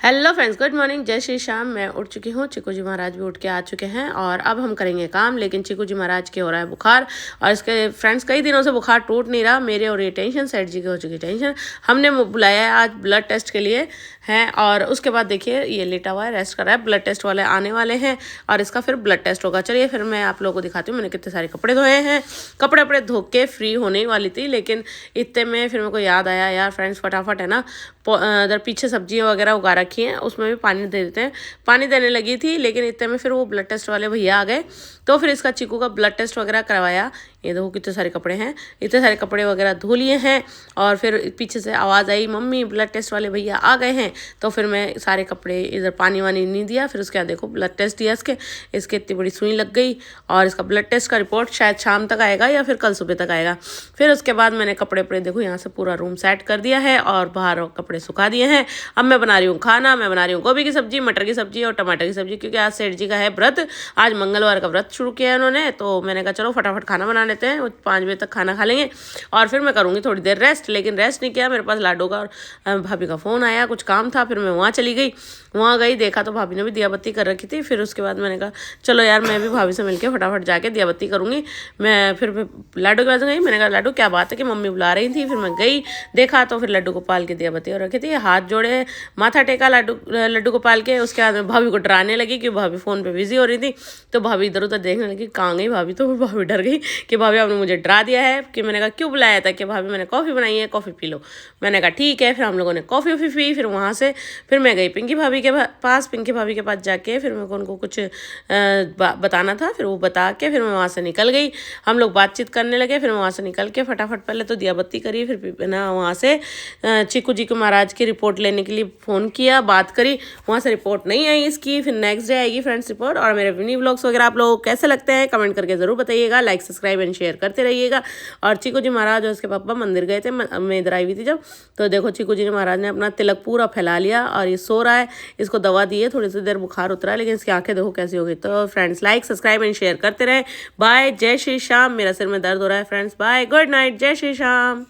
Hello friends, good morning, जय श्री श्याम। मैं उठ चुकी हूँ, चिकू जी महाराज भी उठ के आ चुके हैं और अब हम करेंगे काम। लेकिन चिकू जी महाराज के हो रहा है बुखार और इसके फ्रेंड्स कई दिनों से बुखार टूट नहीं रहा। मेरे और ये टेंशन, सेठ जी की हो चुकी टेंशन। हमने बुलाया है आज ब्लड टेस्ट के लिए हैं और उसके बाद देखिए ये लेटा हुआ है, रेस्ट कर रहा है। ब्लड टेस्ट वाले आने वाले हैं और इसका फिर ब्लड टेस्ट होगा। चलिए फिर मैं आप लोगों को दिखाती हूँ। मैंने कितने सारे कपड़े धोए हैं, कपड़े वपड़े धो के फ्री होने वाली थी, लेकिन इतने में फिर मेरे को याद आया यार फ्रेंड्स फटाफट है ना, इधर पीछे सब्जियाँ वगैरह उगा रखी हैं, उसमें भी पानी दे देते हैं। पानी देने लगी थी, लेकिन इतने में फिर वो ब्लड टेस्ट वाले भैया आ गए, तो फिर इसका चिकू का ब्लड टेस्ट वगैरह करवाया। ये देखो कितने सारे कपड़े हैं, इतने सारे कपड़े वगैरह धो लिए हैं और फिर पीछे से आवाज़ आई, मम्मी ब्लड टेस्ट वाले भैया आ गए हैं। तो फिर मैं सारे कपड़े इधर पानी वानी नहीं दिया। फिर उसके बाद देखो ब्लड टेस्ट दिया इसके इतनी बड़ी सुई लग गई और इसका ब्लड टेस्ट का रिपोर्ट शायद शाम तक आएगा या फिर कल सुबह तक आएगा। फिर उसके बाद मैंने कपड़े वपड़े देखो यहाँ से पूरा रूम सेट कर दिया है और बाहर कपड़े सुखा दिए हैं। अब मैं बना रही हूँ खाना। मैं बना रही हूँ गोभी की सब्जी, मटर की सब्जी और टमाटर की सब्जी, क्योंकि आज सेठ जी का है व्रत। आज मंगलवार का व्रत शुरू किया है उन्होंने, तो मैंने कहा चलो फटाफट खाना बना लेते हैं, 5 बजे तक खाना खा लेंगे और फिर मैं करूँगी थोड़ी देर रेस्ट। लेकिन रेस्ट नहीं किया, मेरे पास लाडो का और भाभी का फ़ोन आया, कुछ काम था। फिर मैं वहाँ चली गई, वहाँ गई, देखा तो भाभी ने भी दिया बत्ती कर रखी थी। फिर उसके बाद मैंने कहा चलो यार मैं भी भाभी से मिलकर फटाफट जाके दिया बत्ती करूँगी। मैं फिर लाडो के पास गई, मैंने कहा लाडो क्या बात है कि मम्मी बुला रही थी। फिर मैं गई, देखा तो फिर लड्डू गोपाल की दिया बत्ती और रखी थी। हाथ जोड़े, माथा टेका लड्डू गोपाल के। उसके बाद मैं भाभी को डराने लगी कि भाभी फ़ोन पे बिजी हो रही थी, तो भाभी इधर उधर देखने लगी कहाँ गई भाभी। तो फिर भाभी डर गई कि भाभी आपने मुझे डरा दिया है। कि मैंने कहा क्यों बुलाया था, कि भाभी मैंने कॉफ़ी बनाई है, कॉफ़ी पी लो। मैंने कहा ठीक है। फिर हम लोगों ने कॉफ़ी वॉफ़ी पी। फिर वहाँ से फिर मैं गई पिंकी भाभी के पास। पिंकी भाभी के पास जाके फिर मेरे को उनको कुछ बताना था, फिर वो बता के फिर मैं वहाँ से निकल गई। हम लोग बातचीत करने लगे। फिर वहाँ से निकल के फटाफट पहले तो दिया बत्ती करी, फिर ना वहाँ से चिकू जी को महाराज की रिपोर्ट लेने के लिए फ़ोन किया, बात करी। वहाँ से रिपोर्ट नहीं आई इसकी, फिर नेक्स्ट डे आएगी फ्रेंड्स रिपोर्ट। और मेरे मिनी व्लॉग्स वगैरह आप लोग कैसे लगते हैं कमेंट करके ज़रूर बताइएगा। लाइक सब्सक्राइब एंड शेयर करते रहिएगा। और चिकू जी महाराज और उसके पापा मंदिर गए थे, मैं इधर आई हुई थी जब, तो देखो चिकू जी महाराज ने अपना तिलक पूरा फैला लिया और ये सो रहा है। इसको दवा दी है, थोड़ी सी देर बुखार उतरा है, लेकिन इसकी आंखें देखो कैसी हो गई। तो friends like subscribe and share करते रहे। बाय, जय श्री श्याम। मेरा सिर में दर्द हो रहा है फ्रेंड्स। बाय, गुड नाइट, जय श्री श्याम।